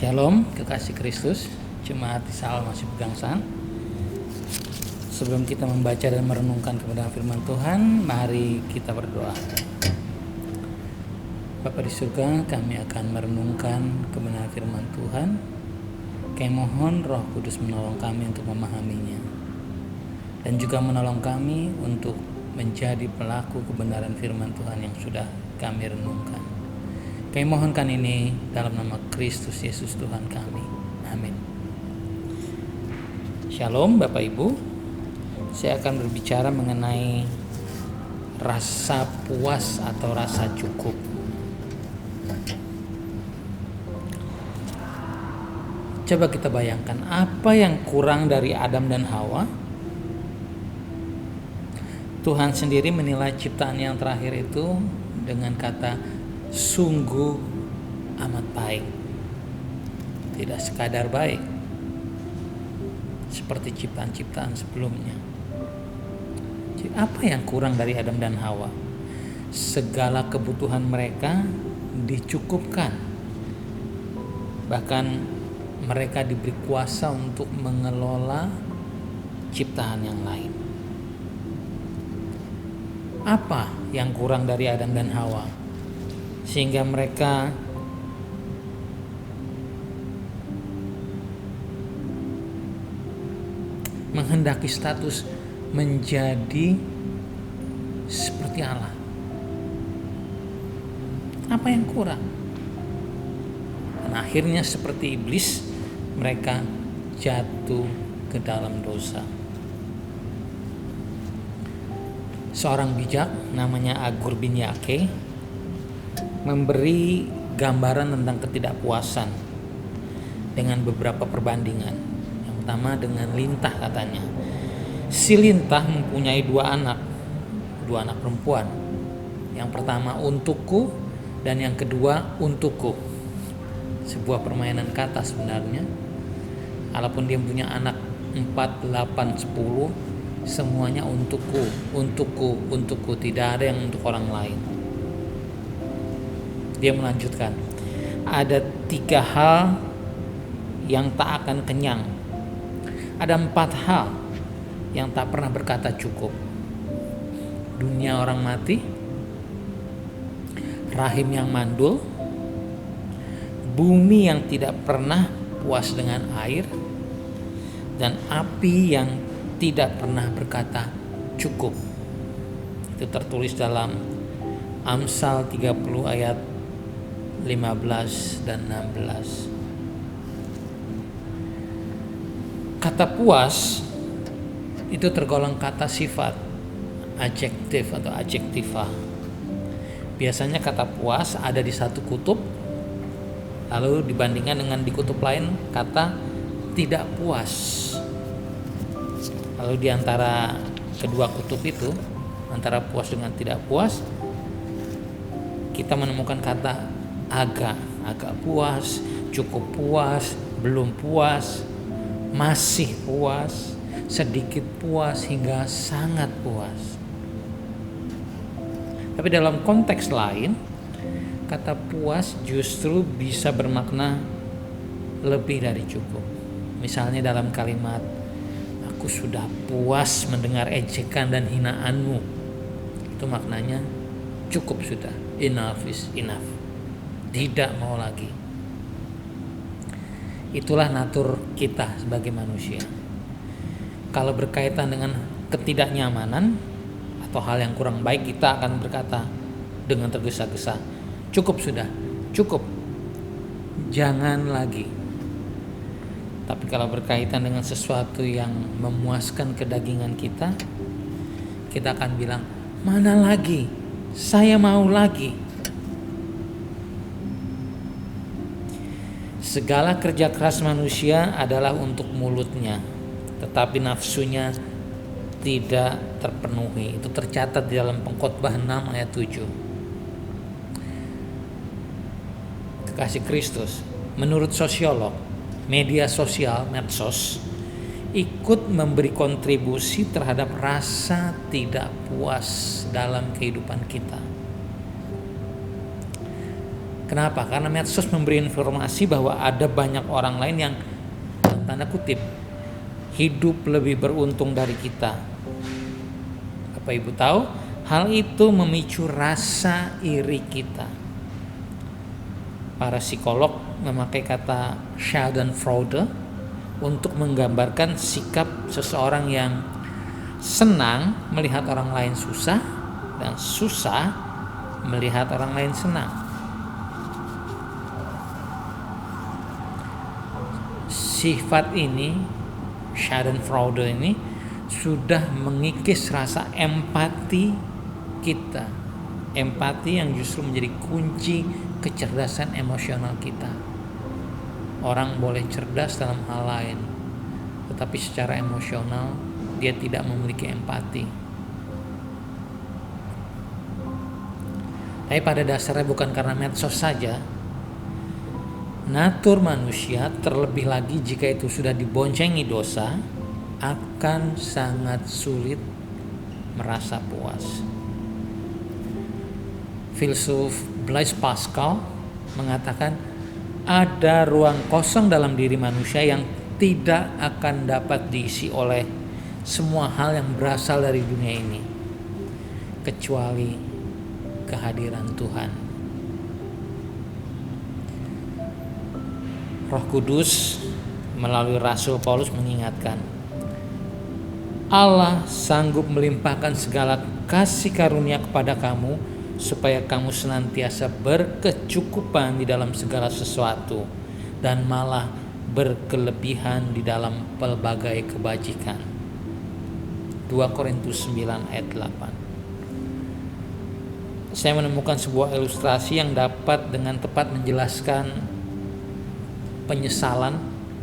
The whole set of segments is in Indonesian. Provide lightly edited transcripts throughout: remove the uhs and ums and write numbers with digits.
Shalom, kekasih Kristus, jemaat di Sal masih pegangsaan. Sebelum kita membaca dan merenungkan kebenaran firman Tuhan, mari kita berdoa. Bapa di surga, kami akan merenungkan kebenaran firman Tuhan. Kami mohon Roh Kudus menolong kami untuk memahaminya, dan juga menolong kami untuk menjadi pelaku kebenaran firman Tuhan yang sudah kami renungkan. Kami mohonkan ini dalam nama Kristus Yesus Tuhan kami. Amin. Shalom Bapak Ibu. Saya akan berbicara mengenai rasa puas atau rasa cukup. Coba kita bayangkan apa yang kurang dari Adam dan Hawa. Tuhan sendiri menilai ciptaan yang terakhir itu dengan kata sungguh amat baik. Tidak sekadar baik seperti ciptaan-ciptaan sebelumnya. Jadi apa yang kurang dari Adam dan Hawa? Segala kebutuhan mereka dicukupkan. Bahkan mereka diberi kuasa untuk mengelola ciptaan yang lain. Apa yang kurang dari Adam dan Hawa sehingga mereka menghendaki status menjadi seperti Allah? Apa yang kurang? Dan akhirnya seperti iblis, mereka jatuh ke dalam dosa. Seorang bijak namanya Agur bin Yake memberi gambaran tentang ketidakpuasan dengan beberapa perbandingan. Yang pertama dengan lintah, katanya. Si lintah mempunyai dua anak perempuan. Yang pertama untukku dan yang kedua untukku. Sebuah permainan kata sebenarnya. Walaupun dia punya anak 4, 8, 10, semuanya untukku, tidak ada yang untuk orang lain. Dia melanjutkan, ada 3 hal yang tak akan kenyang, ada 4 hal yang tak pernah berkata cukup: dunia orang mati, rahim yang mandul, bumi yang tidak pernah puas dengan air, dan api yang tidak pernah berkata cukup. Itu tertulis dalam Amsal 30 ayat 15 dan 16. Kata puas itu tergolong kata sifat, adjektif atau adjektiva. Biasanya kata puas ada di satu kutub, lalu dibandingkan dengan di kutub lain kata tidak puas. Lalu di antara kedua kutub itu, antara puas dengan tidak puas, kita menemukan kata agak puas, cukup puas, belum puas, masih puas, sedikit puas, hingga sangat puas. Tapi dalam konteks lain, kata puas justru bisa bermakna lebih dari cukup. Misalnya dalam kalimat, aku sudah puas mendengar ejekan dan hinaanmu. Itu maknanya cukup sudah, enough is enough. Tidak mau lagi. Itulah natur kita sebagai manusia. Kalau berkaitan dengan ketidaknyamanan atau hal yang kurang baik, kita akan berkata dengan tergesa-gesa, cukup sudah, cukup, jangan lagi. Tapi kalau berkaitan dengan sesuatu yang memuaskan kedagingan kita akan bilang, mana lagi, saya mau lagi. Segala kerja keras manusia adalah untuk mulutnya, tetapi nafsunya tidak terpenuhi. Itu tercatat di dalam Pengkhotbah 6 ayat 7. Kekasih Kristus, menurut sosiolog, media sosial, medsos, ikut memberi kontribusi terhadap rasa tidak puas dalam kehidupan kita. Kenapa? Karena medsos memberi informasi bahwa ada banyak orang lain yang dalam tanda kutip hidup lebih beruntung dari kita. Apa Ibu tahu? Hal itu memicu rasa iri kita. Para psikolog memakai kata Schadenfreude untuk menggambarkan sikap seseorang yang senang melihat orang lain susah dan susah melihat orang lain senang. Sifat ini, Schadenfreude ini, sudah mengikis rasa empati kita. Empati yang justru menjadi kunci kecerdasan emosional kita. Orang boleh cerdas dalam hal lain, tetapi secara emosional dia tidak memiliki empati. Tapi pada dasarnya bukan karena medsos saja. Natur manusia, terlebih lagi jika itu sudah diboncengi dosa, akan sangat sulit merasa puas. Filsuf Blaise Pascal mengatakan ada ruang kosong dalam diri manusia yang tidak akan dapat diisi oleh semua hal yang berasal dari dunia ini, kecuali kehadiran Tuhan. Roh Kudus melalui Rasul Paulus mengingatkan, Allah sanggup melimpahkan segala kasih karunia kepada kamu supaya kamu senantiasa berkecukupan di dalam segala sesuatu dan malah berkelebihan di dalam pelbagai kebajikan. 2 Korintus 9 ayat 8. Saya menemukan sebuah ilustrasi yang dapat dengan tepat menjelaskan penyesalan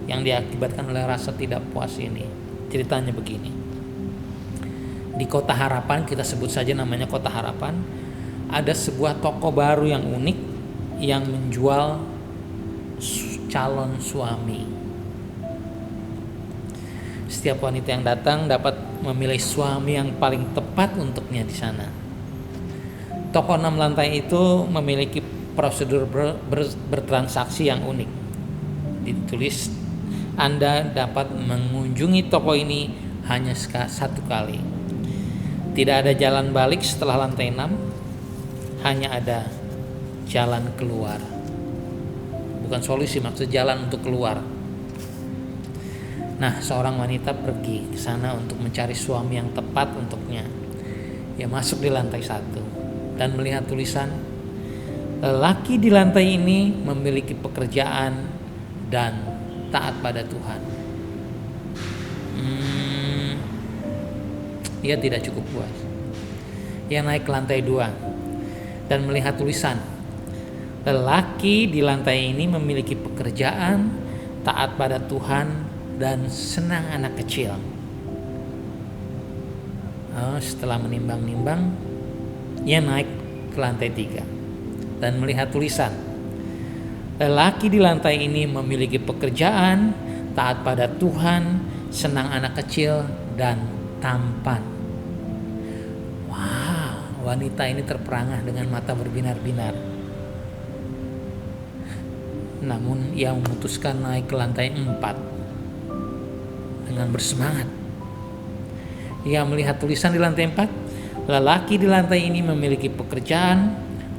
yang diakibatkan oleh rasa tidak puas ini. Ceritanya begini. Di Kota Harapan, kita sebut saja namanya Kota Harapan, ada sebuah toko baru yang unik yang menjual calon suami. Setiap wanita yang datang dapat memilih suami yang paling tepat untuknya di sana. Toko 6 lantai itu memiliki prosedur bertransaksi yang unik. Ditulis, Anda dapat mengunjungi toko ini hanya satu kali. Tidak ada jalan balik setelah lantai 6, hanya ada jalan keluar. Bukan solusi, maksud jalan untuk keluar. Nah, seorang wanita pergi ke sana untuk mencari suami yang tepat untuknya. Ia masuk di lantai 1 dan melihat tulisan, lelaki di lantai ini memiliki pekerjaan dan taat pada Tuhan. Ia tidak cukup puas. Ia naik ke lantai 2 dan melihat tulisan, lelaki di lantai ini memiliki pekerjaan, taat pada Tuhan, dan senang anak kecil. Setelah menimbang-nimbang, ia naik ke lantai 3 dan melihat tulisan, lelaki di lantai ini memiliki pekerjaan, taat pada Tuhan, senang anak kecil, dan tampan. Wow, wanita ini terperangah dengan mata berbinar-binar. Namun ia memutuskan naik ke lantai 4 dengan bersemangat. Ia melihat tulisan di lantai 4, lelaki di lantai ini memiliki pekerjaan,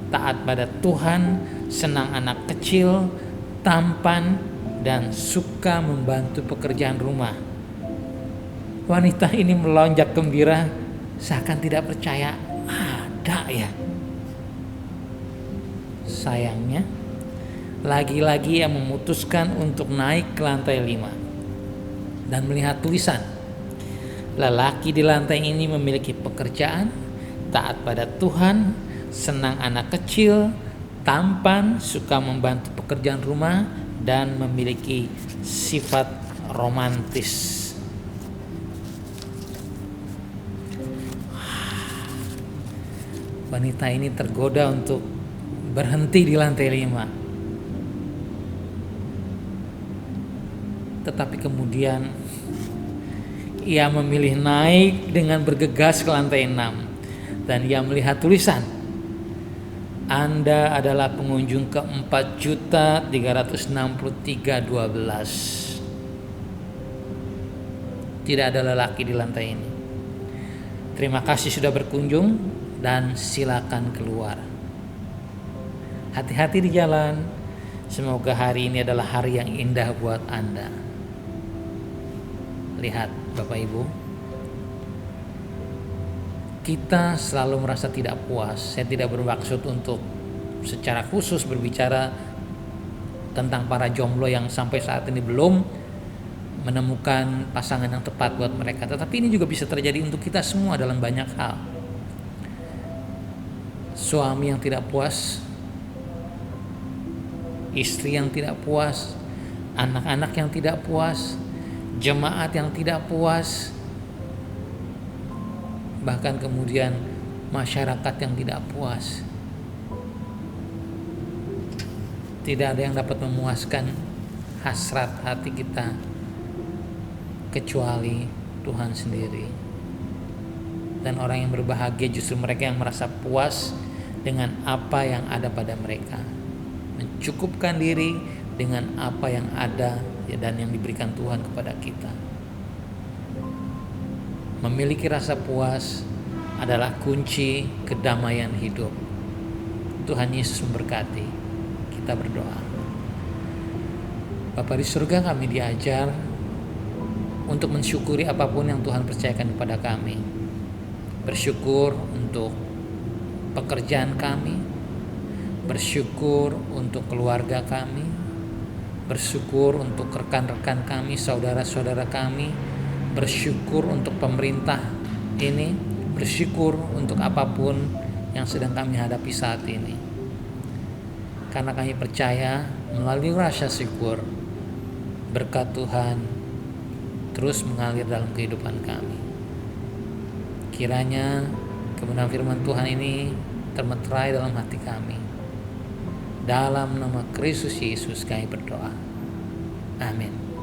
taat pada Tuhan, senang anak kecil, tampan, dan suka membantu pekerjaan rumah. Wanita ini melonjak gembira, seakan tidak percaya ada ya. Sayangnya, lagi-lagi ia memutuskan untuk naik ke lantai 5 dan melihat tulisan, lelaki di lantai ini memiliki pekerjaan, taat pada Tuhan, senang anak kecil, tampan, suka membantu pekerjaan rumah, dan memiliki sifat romantis. Wanita ini tergoda untuk berhenti di lantai 5. Tetapi kemudian ia memilih naik dengan bergegas ke lantai 6 dan ia melihat tulisan, Anda adalah pengunjung ke-4.363.12. Tidak ada lelaki di lantai ini. Terima kasih sudah berkunjung dan silakan keluar. Hati-hati di jalan. Semoga hari ini adalah hari yang indah buat Anda. Lihat Bapak Ibu, kita selalu merasa tidak puas. Saya tidak bermaksud untuk secara khusus berbicara tentang para jomblo yang sampai saat ini belum menemukan pasangan yang tepat buat mereka. Tetapi ini juga bisa terjadi untuk kita semua dalam banyak hal. Suami yang tidak puas, istri yang tidak puas, anak-anak yang tidak puas, jemaat yang tidak puas, bahkan kemudian masyarakat yang tidak puas. Tidak ada yang dapat memuaskan hasrat hati kita kecuali Tuhan sendiri. Dan orang yang berbahagia justru mereka yang merasa puas dengan apa yang ada pada mereka, mencukupkan diri dengan apa yang ada dan yang diberikan Tuhan kepada kita. Memiliki rasa puas adalah kunci kedamaian hidup. Tuhan Yesus memberkati. Kita berdoa. Bapa di surga, kami diajar untuk mensyukuri apapun yang Tuhan percayakan kepada kami. Bersyukur untuk pekerjaan kami, bersyukur untuk keluarga kami, bersyukur untuk rekan-rekan kami, saudara-saudara kami, bersyukur untuk pemerintah ini, bersyukur untuk apapun yang sedang kami hadapi saat ini. Karena kami percaya melalui rasa syukur, berkat Tuhan terus mengalir dalam kehidupan kami. Kiranya kebenaran firman Tuhan ini termeterai dalam hati kami. Dalam nama Kristus Yesus kami berdoa. Amin.